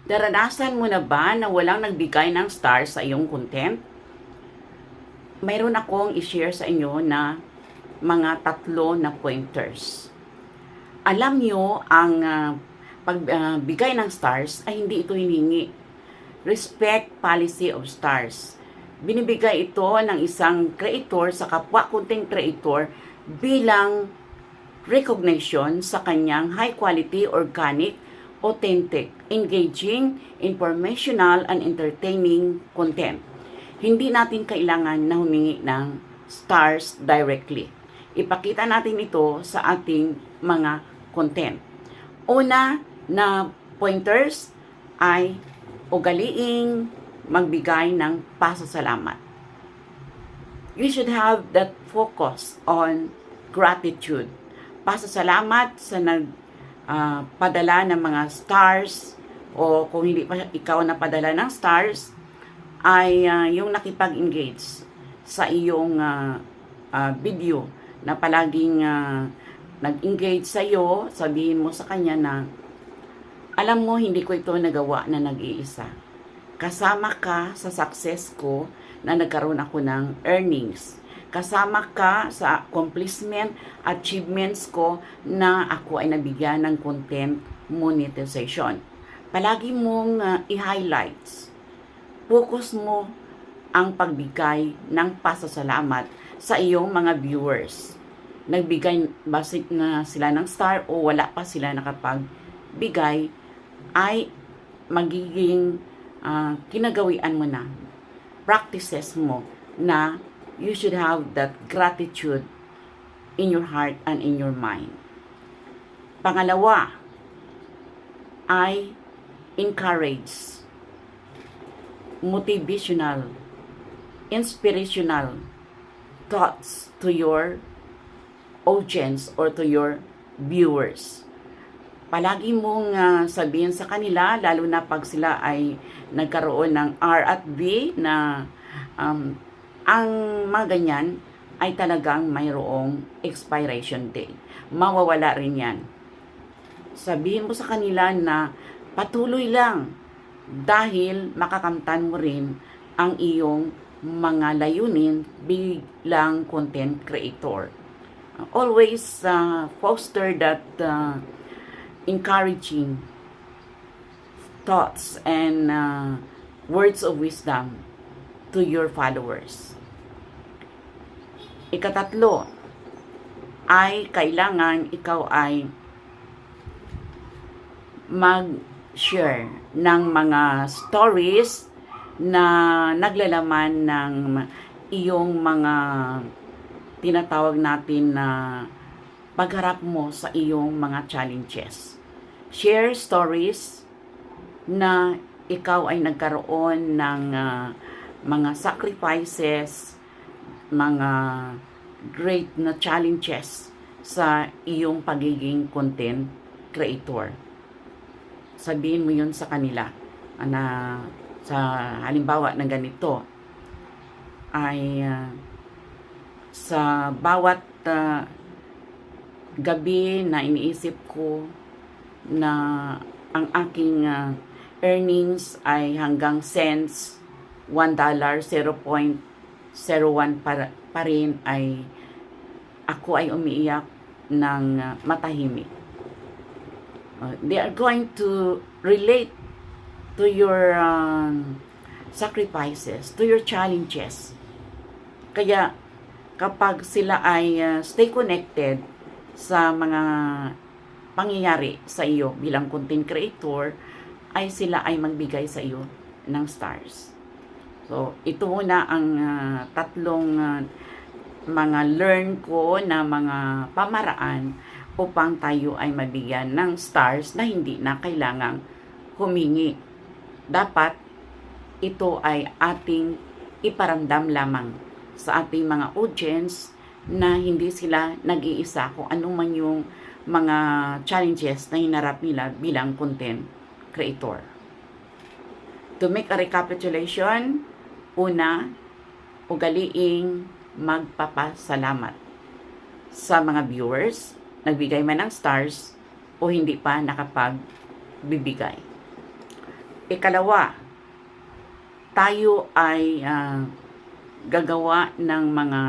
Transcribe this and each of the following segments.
Naranasan mo na ba na walang nagbigay ng stars sa iyong content? Mayroon akong i-share sa inyo na mga tatlo na pointers. Alam nyo, ang pagbigay ng stars ay hindi ito hiningi. Respect policy of stars. Binibigay ito ng isang creator sa kapwa content creator bilang recognition sa kanyang high quality, organic, authentic, engaging, informational, and entertaining content. Hindi natin kailangan na humingi ng stars directly. Ipakita natin ito sa ating mga content. Una na pointers ay ugaliing magbigay ng pasasalamat. You should have that focus on gratitude. Pasasalamat sa nagpadala ng mga stars, o kung hindi pa ikaw napadala ng stars, ay yung nakipag-engage sa iyong video na palaging nag-engage sa iyo. Sabihin mo sa kanya na, alam mo, hindi ko ito nagawa na nag-iisa. Kasama ka sa success ko na nagkaroon ako ng earnings. Kasama ka sa accomplishment, achievements ko na ako ay nabigyan ng content monetization. Palagi mong i-highlights. Focus mo ang pagbigay ng pasasalamat sa iyong mga viewers. Nagbigay ba na sila ng star o wala pa sila nakapagbigay, ay magiging kinagawian mo na, practices mo na you should have that gratitude in your heart and in your mind. Pangalawa ay encourage, motivational, inspirational thoughts to your audience or to your viewers. Palagi mong sabihin sa kanila, lalo na pag sila ay nagkaroon ng R at V na ang mga ganyan ay talagang mayroong expiration date. Mawawala rin yan. Sabihin mo sa kanila na patuloy lang dahil makakamtan mo rin ang iyong mga layunin bilang content creator. Always foster that encouraging thoughts and words of wisdom to your followers. Ikatatlo ay kailangan ikaw ay mag-share ng mga stories na naglalaman ng iyong mga tinatawag natin na pagharap mo sa iyong mga challenges. Share stories na ikaw ay nagkaroon ng mga sacrifices, mga great na challenges sa iyong pagiging content creator. Sabihin mo yun sa kanila na sa halimbawa ng ganito ay sa bawat gabi na iniisip ko na ang aking earnings ay hanggang cents, $1, 0.01 pa rin, ay ako ay umiiyak ng matahimik. They are going to relate to your sacrifices, to your challenges. Kaya kapag sila ay stay connected sa mga pangyayari sa iyo bilang content creator, ay sila ay magbigay sa iyo ng stars. So, ito muna ang tatlong mga learn ko na mga pamaraan upang tayo ay mabigyan ng stars na hindi na kailangang humingi. Dapat ito ay ating iparamdam lamang sa ating mga audience na hindi sila nag-iisa kung anong man yung mga challenges na hinarap nila bilang content creator. To make a recapitulation, una, ugaliing magpapasalamat sa mga viewers, nagbigay man ng stars o hindi pa nakapagbibigay. Ikalawa, tayo ay gagawa ng mga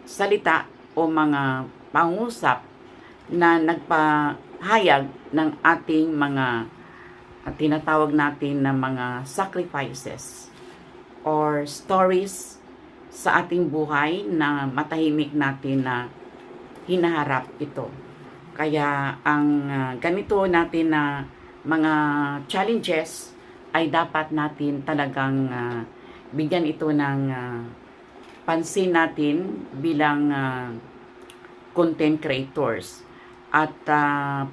salita o mga pangusap na nagpahayag ng ating mga tinatawag natin na mga sacrifices or stories sa ating buhay na matahimik natin na hinaharap ito. Kaya ang ganito natin na mga challenges ay dapat natin talagang bigyan ito ng pansin natin bilang content creators. At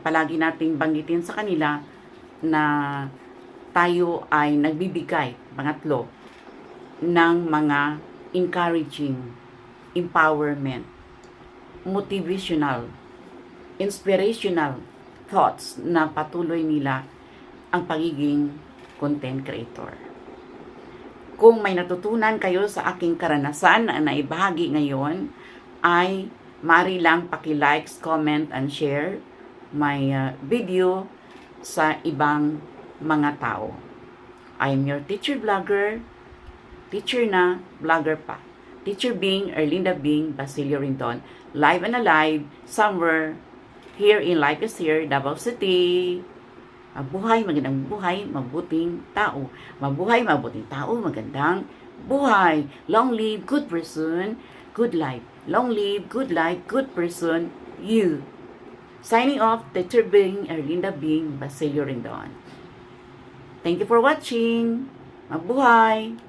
palagi nating banggitin sa kanila na tayo ay nagbibigay, pangatlo, ng mga encouraging, empowerment, motivational, inspirational thoughts na patuloy nila ang pagiging content creator. Kung may natutunan kayo sa aking karanasan na naibahagi ngayon, ay maaari lang paki-likes, comment, and share my video sa ibang mga tao. I am your teacher vlogger, teacher na, vlogger pa. Teacher Bing, Erlinda Bing, Basilio Rindon, live and alive, somewhere here in Life is Here, Davao City. Mabuhay, magandang buhay, mabuting tao. Mabuhay, mabuting tao, magandang buhay. Long live, good person, good life. Long live, good life, good person, you. Signing off, Teacher Bing, Erlinda Bing, Basilio Rindon. Thank you for watching. Mabuhay!